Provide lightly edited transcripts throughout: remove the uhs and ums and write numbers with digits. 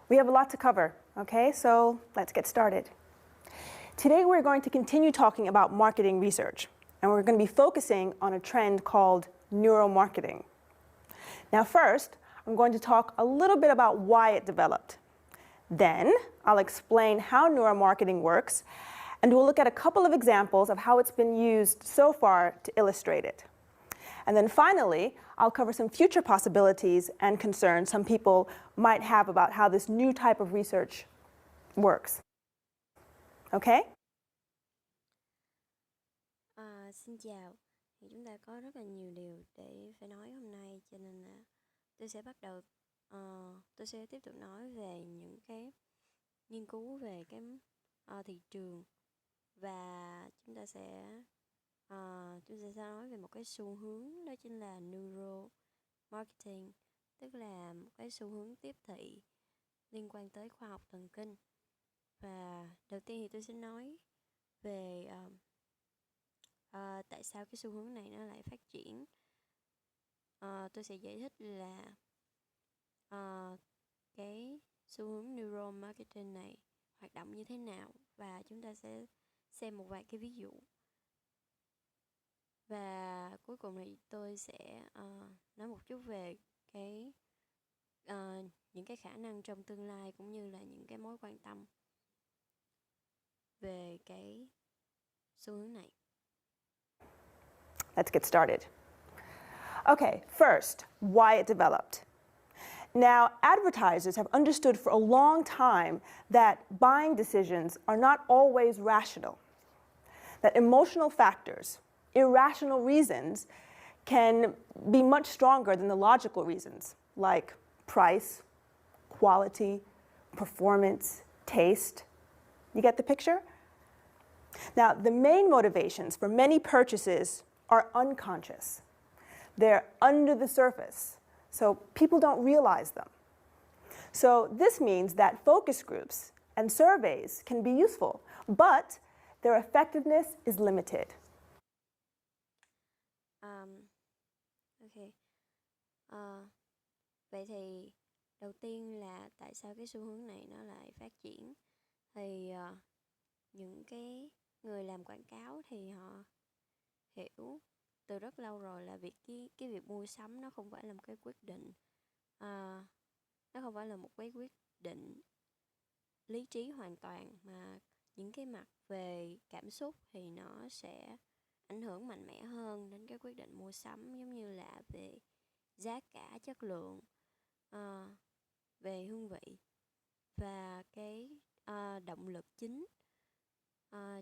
We have a lot to cover, okay? So let's get started. Today we're going to continue talking about marketing research, and we're going to be focusing on a trend called neuromarketing. Now first, I'm going to talk a little bit about why it developed. Then I'll explain how neuromarketing works, and we'll look at a couple of examples of how it's been used so far to illustrate it. And then finally, I'll cover some future possibilities and concerns some people might have about how this new type of research works. Okay? Xin chào, thì chúng ta có rất là nhiều điều để phải nói hôm nay, cho nên là tôi sẽ bắt đầu, tôi sẽ tiếp tục nói về những cái nghiên cứu về cái thị trường, và chúng ta sẽ nói về một cái xu hướng, đó chính là neuromarketing, tức là một cái xu hướng tiếp thị liên quan tới khoa học thần kinh. Và đầu tiên thì tôi sẽ nói về tại sao cái xu hướng này nó lại phát triển. Tôi sẽ giải thích là cái xu hướng neuromarketing này hoạt động như thế nào, và chúng ta sẽ xem một vài cái ví dụ. Và cuối cùng thì tôi sẽ nói một chút về những cái khả năng trong tương lai, cũng như là những cái mối quan tâm về cái xu hướng này. Let's get started. Okay, first, why it developed. Now, advertisers have understood for a long time that buying decisions are not always rational, that emotional factors, irrational reasons, can be much stronger than the logical reasons, like price, quality, performance, taste. You get the picture? Now, the main motivations for many purchases are unconscious. They're under the surface, so people don't realize them. So this means that focus groups and surveys can be useful, but their effectiveness is limited. Okay. Vậy thì đầu tiên là tại sao cái xu hướng này nó lại phát triển? Thì những cái người làm quảng cáo thì họ hiểu từ rất lâu rồi là cái việc mua sắm nó không phải là một cái quyết định, nó không phải là một cái quyết định lý trí hoàn toàn, mà những cái mặt về cảm xúc thì nó sẽ ảnh hưởng mạnh mẽ hơn đến cái quyết định mua sắm, giống như là về giá cả, chất lượng, về hương vị, và cái động lực chính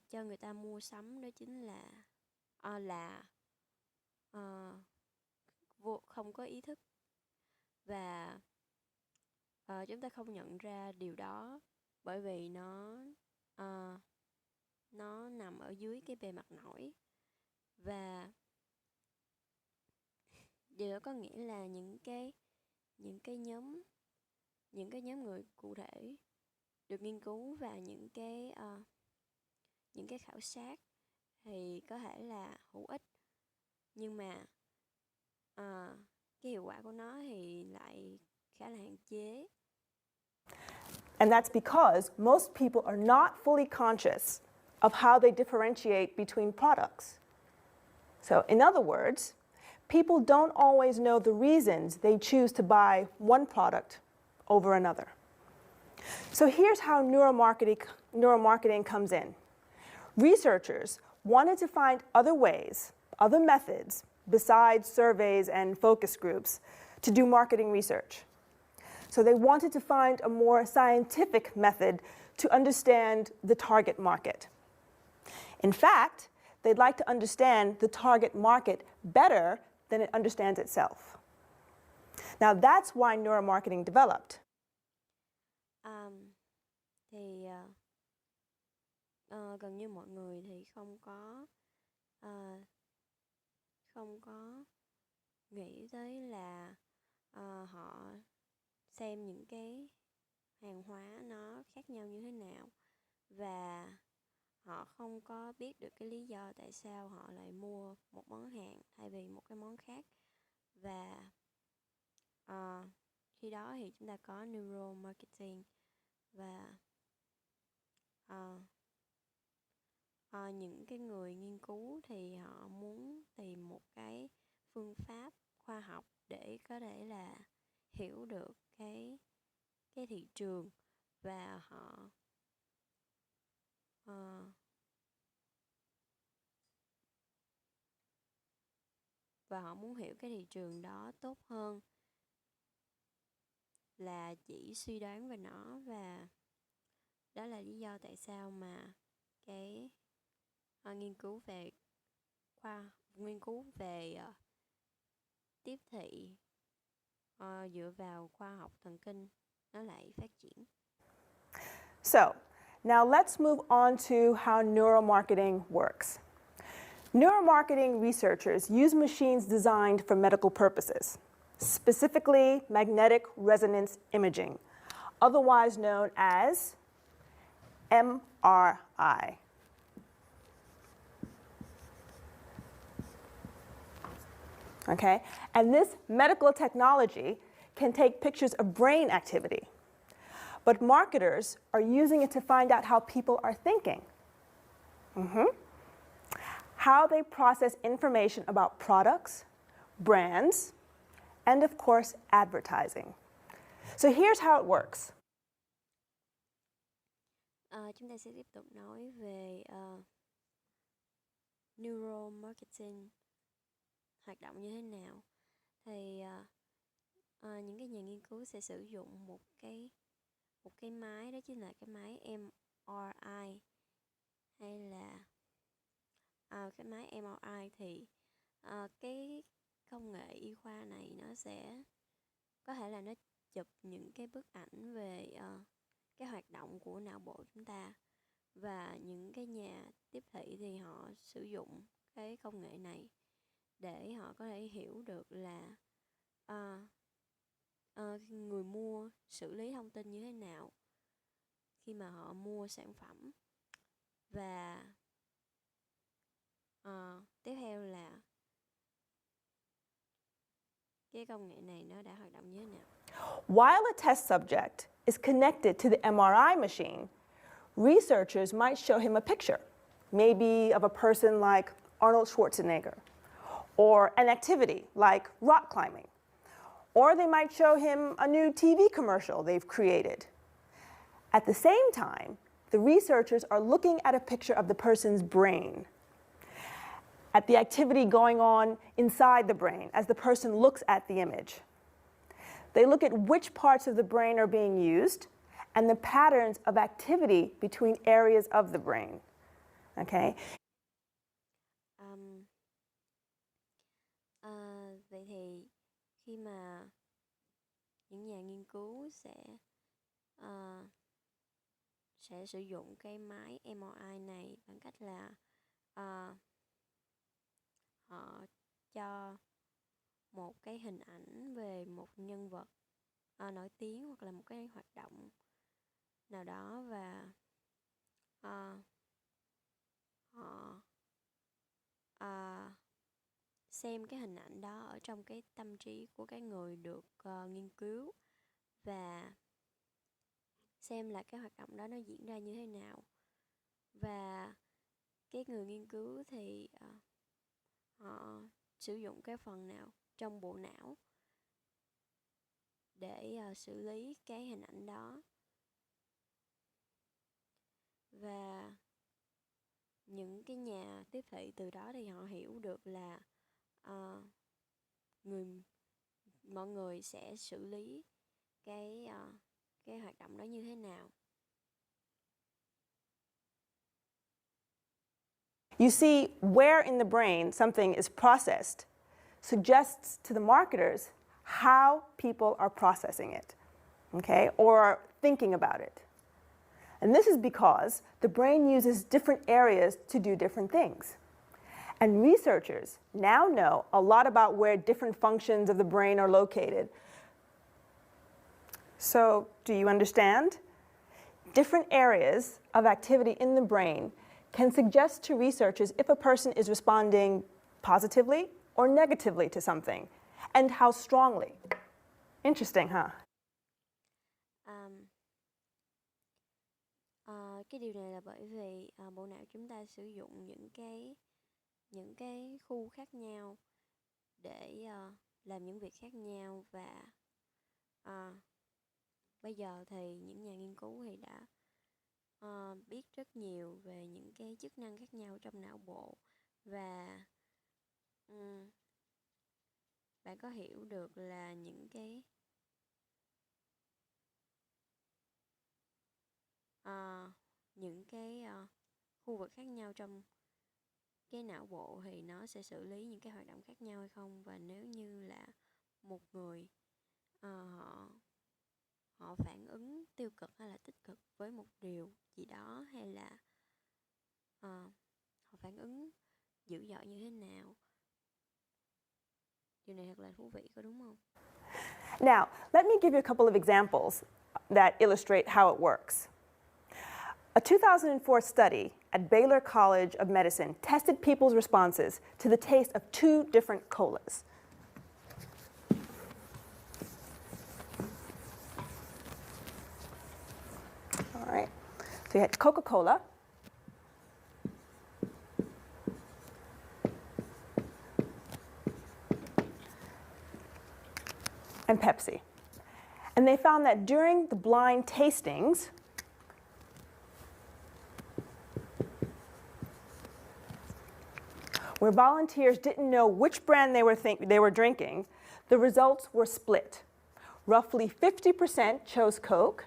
cho người ta mua sắm đó chính là không có ý thức, và chúng ta không nhận ra điều đó bởi vì nó nằm ở dưới cái bề mặt nổi. Và điều đó có nghĩa là những cái nhóm người cụ thể được nghiên cứu, và những cái khảo sát thì có thể là hữu ích, nhưng mà cái hiệu quả của nó thì lại khá là hạn chế. And that's because most people are not fully conscious of how they differentiate between products. So in other words, people don't always know the reasons they choose to buy one product over another. So here's how neuromarketing comes in. Researchers wanted to find other ways, other methods, besides surveys and focus groups, to do marketing research. So they wanted to find a more scientific method to understand the target market. In fact, they'd like to understand the target market better than it understands itself. Now that's why neuromarketing developed. Gần như mọi người thì không có nghĩ tới là họ xem những cái hàng hóa nó khác nhau như thế nào, và họ không có biết được cái lý do tại sao họ lại mua một món hàng thay vì một cái món khác. Và khi đó thì chúng ta có neuromarketing và những cái người nghiên cứu thì họ muốn tìm một cái phương pháp khoa học để có thể là hiểu được cái thị trường và ờ, họ muốn hiểu cái thị trường đó tốt hơn là chỉ suy đoán về nó, và đó là lý do tại sao mà cái nghiên cứu về tiếp thị dựa vào khoa học thần kinh nó lại phát triển. So, now let's move on to how neuromarketing works. Neuromarketing researchers use machines designed for medical purposes, specifically magnetic resonance imaging, otherwise known as MRI. Okay? And this medical technology can take pictures of brain activity. But marketers are using it to find out how people are thinking. How they process information about products, brands, and of course, advertising. So here's how it works. Chúng ta sẽ tiếp tục nói về neuromarketing hoạt động như thế nào. Thì những cái nhà nghiên cứu sẽ sử dụng một cái máy, đó chính là cái máy MRI, hay là cái máy MRI. Thì cái công nghệ y khoa này nó sẽ có thể là nó chụp những cái bức ảnh về cái hoạt động của não bộ chúng ta, và những cái nhà tiếp thị thì họ sử dụng cái công nghệ này để họ có thể hiểu được là người mua xử lý thông tin như thế nào khi mà họ mua sản phẩm, và tiếp theo là cái công nghệ này nó đã hoạt động như thế nào. While a test subject is connected to the MRI machine, researchers might show him a picture, maybe of a person like Arnold Schwarzenegger, or an activity like rock climbing. Or they might show him a new TV commercial they've created. At the same time, the researchers are looking at a picture of the person's brain, at the activity going on inside the brain as the person looks at the image. They look at which parts of the brain are being used and the patterns of activity between areas of the brain. Okay? Vậy thì khi mà những nhà nghiên cứu sẽ sử dụng cái máy MRI này bằng cách là họ cho một cái hình ảnh về một nhân vật nổi tiếng hoặc là một cái hoạt động nào đó, và họ xem cái hình ảnh đó ở trong cái tâm trí của cái người được nghiên cứu, và xem là cái hoạt động đó nó diễn ra như thế nào. Và cái người nghiên cứu thì họ sử dụng cái phần nào trong bộ não để xử lý cái hình ảnh đó, và những cái nhà tiếp thị từ đó thì họ hiểu được là mọi người sẽ xử lý cái hoạt động đó như thế nào. You see, where in the brain something is processed suggests to the marketers how people are processing it, okay, or thinking about it. And this is because the brain uses different areas to do different things. And researchers now know a lot about where different functions of the brain are located. So, do you understand? Different areas of activity in the brain can suggest to researchers if a person is responding positively or negatively to something, and how strongly. Interesting, huh? Um, cái điều này là bởi vì bộ não chúng ta sử dụng những cái khu khác nhau để làm những việc khác nhau, và bây giờ thì những nhà nghiên cứu thì đã biết rất nhiều về những cái chức năng khác nhau trong não bộ, và bạn có hiểu được là những cái khu vực khác nhau trong cái não bộ thì nó sẽ xử lý những cái hoạt động khác nhau hay không, và nếu như là một người họ phản ứng tiêu cực hay là tích cực với một điều gì đó, hay là họ phản ứng dữ dội như thế nào. Điều này thật là thú vị, có đúng không? Now, let me give you a couple of examples that illustrate how it works. A 2004 study at Baylor College of Medicine tested people's responses to the taste of two different colas. All right, so you had Coca-Cola and Pepsi. And they found that during the blind tastings, where volunteers didn't know which brand they were drinking, the results were split. Roughly 50% chose Coke,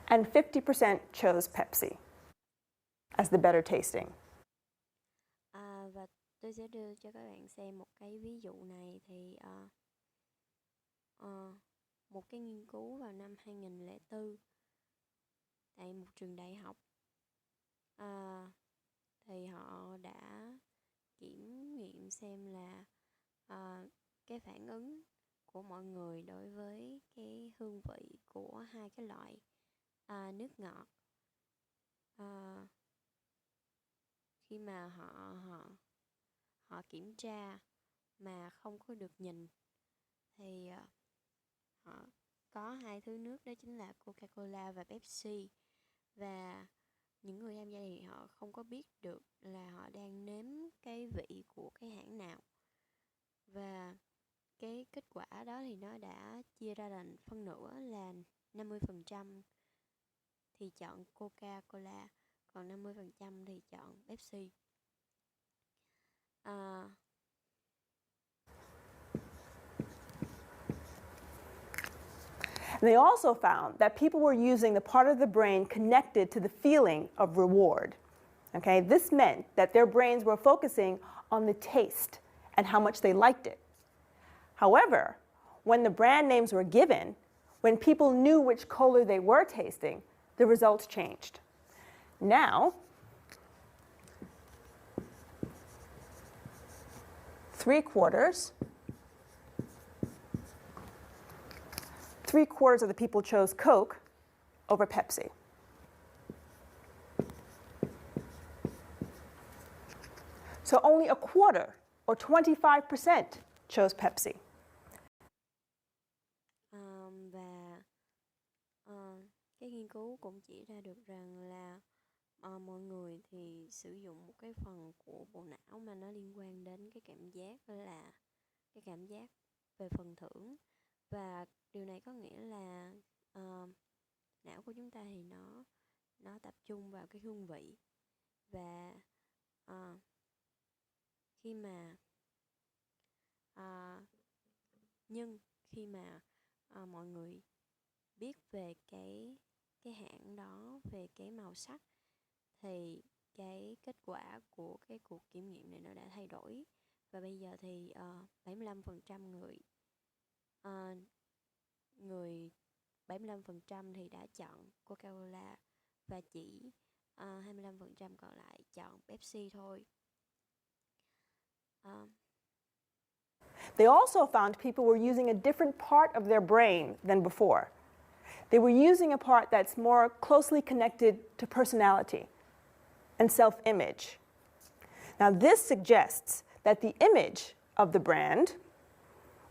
and 50% chose Pepsi as the better tasting. Và tôi sẽ đưa cho các bạn xem một cái ví dụ này. Thì một cái nghiên cứu vào năm 2004 tại một trường đại học, thì họ đã kiểm nghiệm xem là cái phản ứng của mọi người đối với cái hương vị của hai cái loại nước ngọt. Khi mà họ kiểm tra mà không có được nhìn thì họ có hai thứ nước, đó chính là Coca-Cola và Pepsi, và những người tham gia thì họ không có biết được là họ đang nếm cái vị của cái hãng nào. Và cái kết quả đó thì nó đã chia ra thành phân nửa là 50% thì chọn Coca-Cola, còn 50% thì chọn Pepsi. They also found that people were using the part of the brain connected to the feeling of reward. Okay, this meant that their brains were focusing on the taste and how much they liked it. However, when the brand names were given, when people knew which cola they were tasting, the results changed. Now, three-quarters of the people chose Coke over Pepsi. So only a quarter, or 25%, chose Pepsi. Và cái nghiên cứu cũng chỉ ra được rằng là mọi người thì sử dụng một cái phần của bộ não mà nó liên quan đến cái cảm giác, đó là cái cảm giác về phần thưởng. Và điều này có nghĩa là não của chúng ta thì nó tập trung vào cái hương vị. Và khi mà mọi người biết về cái hãng đó, về cái màu sắc, thì cái kết quả của cái cuộc kiểm nghiệm này nó đã thay đổi. Và bây giờ thì 75% người 75% thì đã chọn Coca-Cola, và chỉ 25% còn lại chọn Pepsi thôi. They also found people were using a different part of their brain than before. They were using a part that's more closely connected to personality and self-image. Now, this suggests that the image of the brand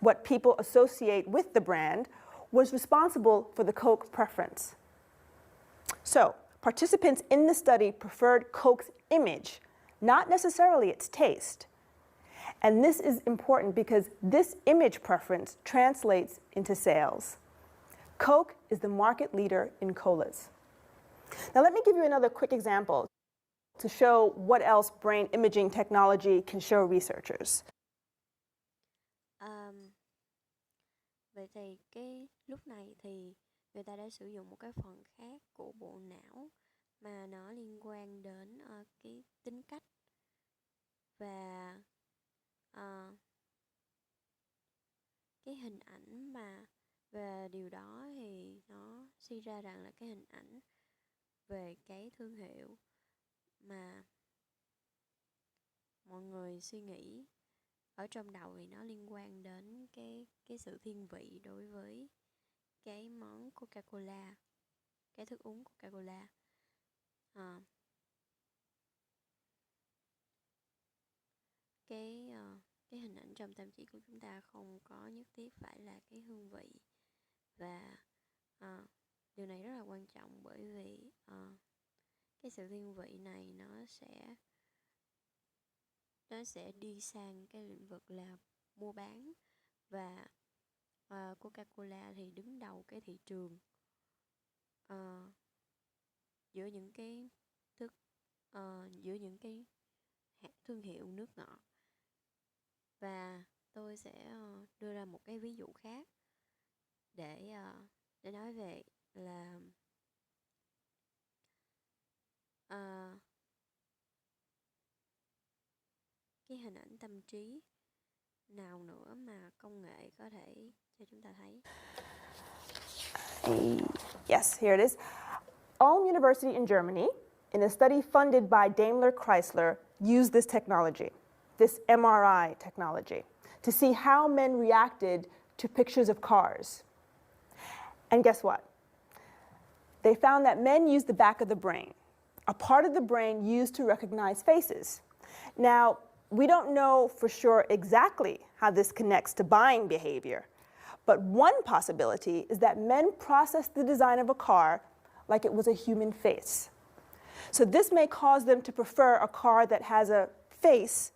what people associate with the brand, was responsible for the Coke preference. So, participants in the study preferred Coke's image, not necessarily its taste. And this is important because this image preference translates into sales. Coke is the market leader in colas. Now let me give you another quick example to show what else brain imaging technology can show researchers. Vậy thì cái lúc này thì người ta đã sử dụng một cái phần khác của bộ não mà nó liên quan đến cái tính cách và cái hình ảnh mà về điều đó thì nó suy ra rằng là cái hình ảnh về cái thương hiệu mà mọi người suy nghĩ ở trong đầu thì nó liên quan đến cái sự thiên vị đối với cái món Coca-Cola, cái thức uống Coca-Cola. Cái hình ảnh trong tâm trí của chúng ta không có nhất thiết phải là cái hương vị, và điều này rất là quan trọng bởi vì cái sự thiên vị này nó sẽ đi sang cái lĩnh vực là mua bán, và Coca-Cola thì đứng đầu cái thị trường giữa những cái giữa những cái thương hiệu nước ngọt. Và tôi sẽ đưa ra một cái ví dụ khác để nói về là cái hình ảnh tâm trí nào nữa mà công nghệ có thể cho chúng ta thấy. Yes, here it is. Ulm University in Germany, in a study funded by Daimler Chrysler, used this technology, this MRI technology, to see how men reacted to pictures of cars. And guess what? They found that men used the back of the brain, a part of the brain used to recognize faces. Now, we don't know for sure exactly how this connects to buying behavior, but one possibility is that men process the design of a car like it was a human face. So this may cause them to prefer a car that has a face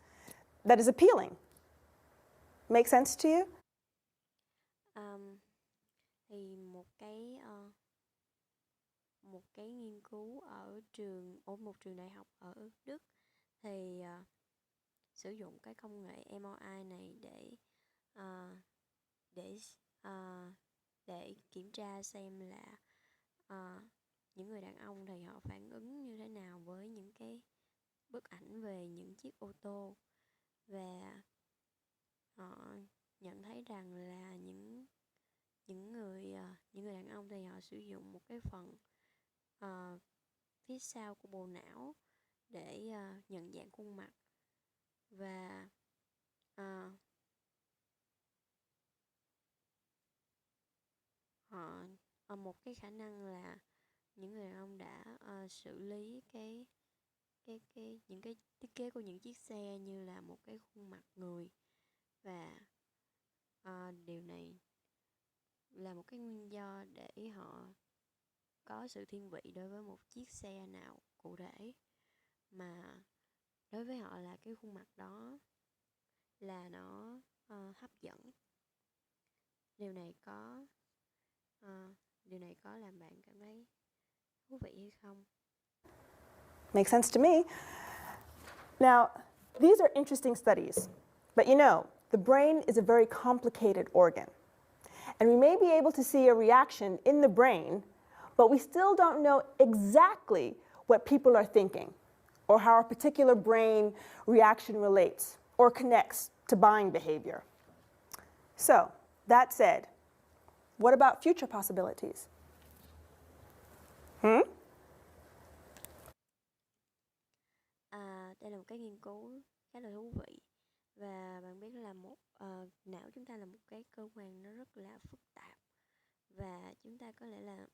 that is appealing. Make sense to you? Thì một cái nghiên cứu ở một trường đại học ở Đức thì sử dụng cái công nghệ MRI này để kiểm tra xem là những người đàn ông thì họ phản ứng như thế nào với những cái bức ảnh về những chiếc ô tô, và họ nhận thấy rằng là những người đàn ông thì họ sử dụng một cái phần phía sau của bộ não để nhận dạng khuôn mặt, và họ một cái khả năng là những người đàn ông đã xử lý những cái thiết kế của những chiếc xe như là một cái khuôn mặt người, và điều này là một cái nguyên do để họ có sự thiên vị đối với một chiếc xe nào cụ thể, mà đối với họ là cái khuôn mặt đó là nó hấp dẫn. Điều này có làm bạn cảm thấy thú vị hay không? Makes sense to me. Now, these are interesting studies, but you know, the brain is a very complicated organ. And we may be able to see a reaction in the brain, but we still don't know exactly what people are thinking, or how a particular brain reaction relates or connects to buying behavior. So, that said, what about future possibilities? Đây là một cái nghiên cứu khá là thú vị, và bạn biết là não chúng ta là một cái cơ quan nó rất là phức tạp, và chúng ta có lẽ là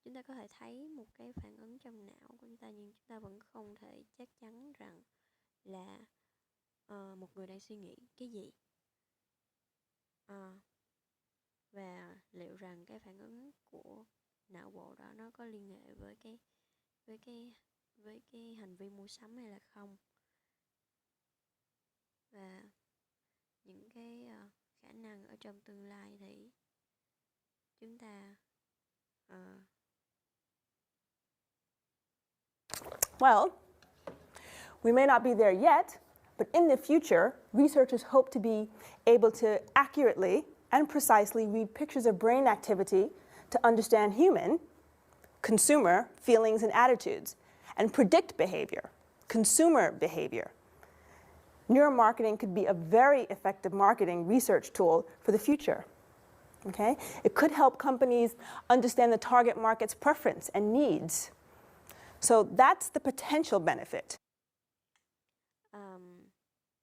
chúng ta có thể thấy một cái phản ứng trong não của chúng ta, nhưng chúng ta vẫn không thể chắc chắn rằng là một người đang suy nghĩ cái gì. Ờ, và liệu rằng cái phản ứng của não bộ đó nó có liên hệ với cái với cái hành vi mua sắm hay là không. Và những cái khả năng ở trong tương lai thì chúng ta Well, we may not be there yet, but in the future, researchers hope to be able to accurately and precisely read pictures of brain activity to understand human, consumer feelings and attitudes, and predict behavior, consumer behavior. Neuromarketing could be a very effective marketing research tool for the future. Okay? It could help companies understand the target market's preference and needs. So that's the potential benefit.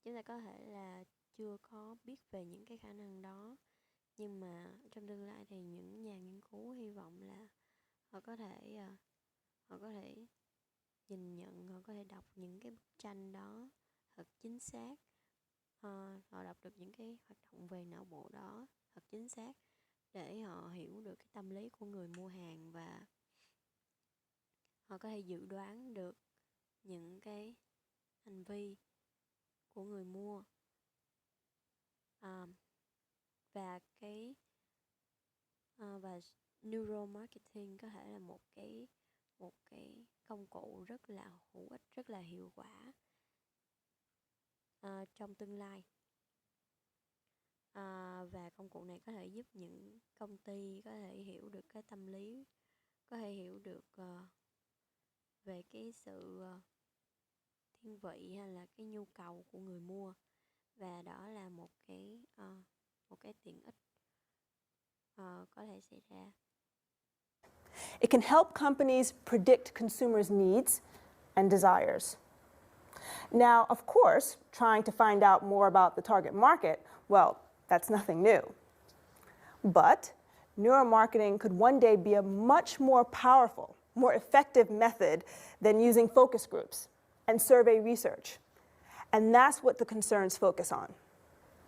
Chúng ta có thể là chưa có biết về những cái khả năng đó, nhưng mà trong tương lai thì những nhà nghiên cứu hy vọng là họ có thể nhìn nhận, họ có thể đọc những cái bức tranh đó thật chính xác. Họ đọc được những cái hoạt động về não bộ đó thật chính xác để họ hiểu được cái tâm lý của người mua hàng, và họ có thể dự đoán được những cái hành vi của người mua. Và neuromarketing có thể là một cái công cụ rất là hữu ích, rất là hiệu quả trong tương lai. Và công cụ này có thể giúp những công ty có thể hiểu được cái tâm lý, có thể hiểu được về cái sự thiên vị hay là cái nhu cầu của người mua, và đó là một cái tiện ích có thể xảy ra. It can help companies predict consumers' needs and desires. Now, of course, trying to find out more about the target market, well, that's nothing new. But neuromarketing could one day be a much more powerful, more effective method than using focus groups and survey research. And that's what the concerns focus on.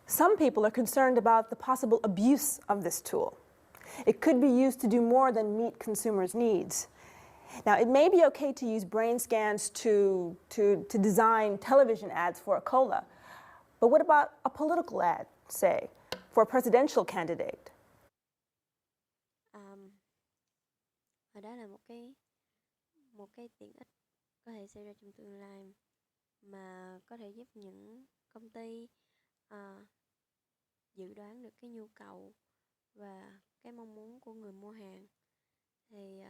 Some people are concerned about the possible abuse of this tool. It could be used to do more than meet consumers' needs. Now, it may be okay to use brain scans to design television ads for a cola, but what about a political ad, say, for a presidential candidate? Và đó là một cái tiện ích có thể xảy ra trong tương lai mà có thể giúp những công ty dự đoán được cái nhu cầu và cái mong muốn của người mua hàng. Thì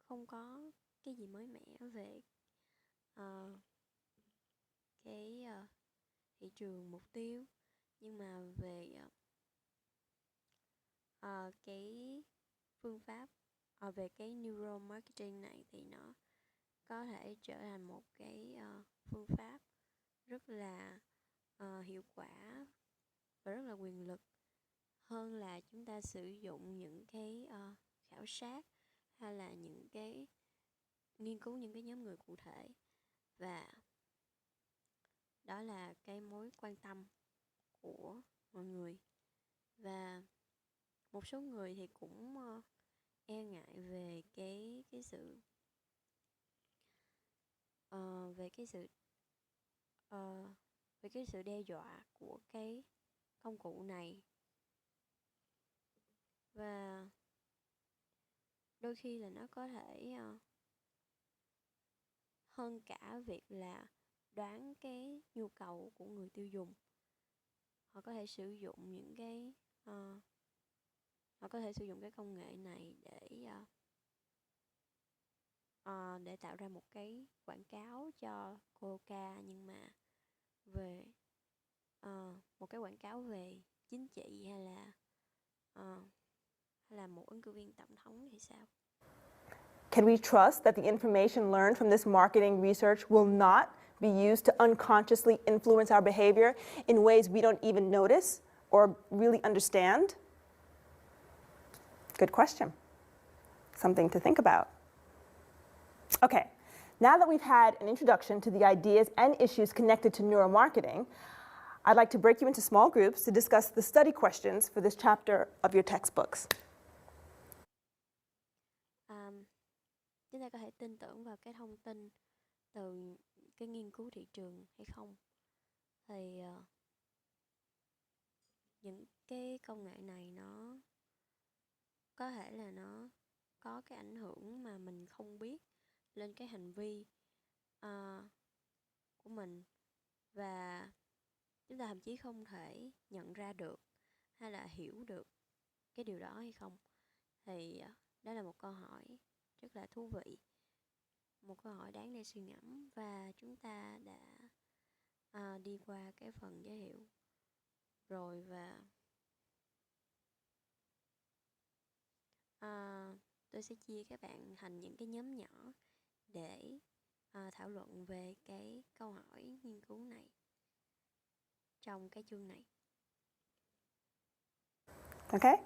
không có cái gì mới mẻ về cái thị trường mục tiêu, nhưng mà về cái phương pháp về cái neuromarketing này thì nó có thể trở thành một cái phương pháp rất là hiệu quả và rất là quyền lực, hơn là chúng ta sử dụng những cái khảo sát hay là những cái nghiên cứu những cái nhóm người cụ thể. Và đó là cái mối quan tâm của mọi người. Và một số người thì cũng e ngại về cái sự về cái sự đe dọa của cái công cụ này. Và đôi khi là nó có thể hơn cả việc là đoán cái nhu cầu của người tiêu dùng. Họ có thể sử dụng những cái họ có thể sử dụng cái công nghệ này để tạo ra một cái quảng cáo cho Coca, nhưng mà về một cái quảng cáo về chính trị hay là một ứng cử viên tổng thống thì sao? Can we trust that the information learned from this marketing research will not be used to unconsciously influence our behavior in ways we don't even notice or really understand? Good question. Something to think about. Okay, Now that we've had an introduction to the ideas and issues connected to neuromarketing, I'd like to break you into small groups to discuss the study questions for this chapter of your textbooks. Chúng ta có thể tin tưởng vào cái thông tin từ cái nghiên cứu thị trường hay không? Thì những cái công nghệ này nó có thể là nó có cái ảnh hưởng mà mình không biết lên cái hành vi của mình, và chúng ta thậm chí không thể nhận ra được hay là hiểu được cái điều đó hay không. Thì đó là một câu hỏi rất là thú vị, một câu hỏi đáng để suy ngẫm, và chúng ta đã đi qua cái phần giới thiệu rồi, và tôi sẽ chia các bạn thành những cái nhóm nhỏ để thảo luận về cái câu hỏi nghiên cứu này trong cái chương này. Okay?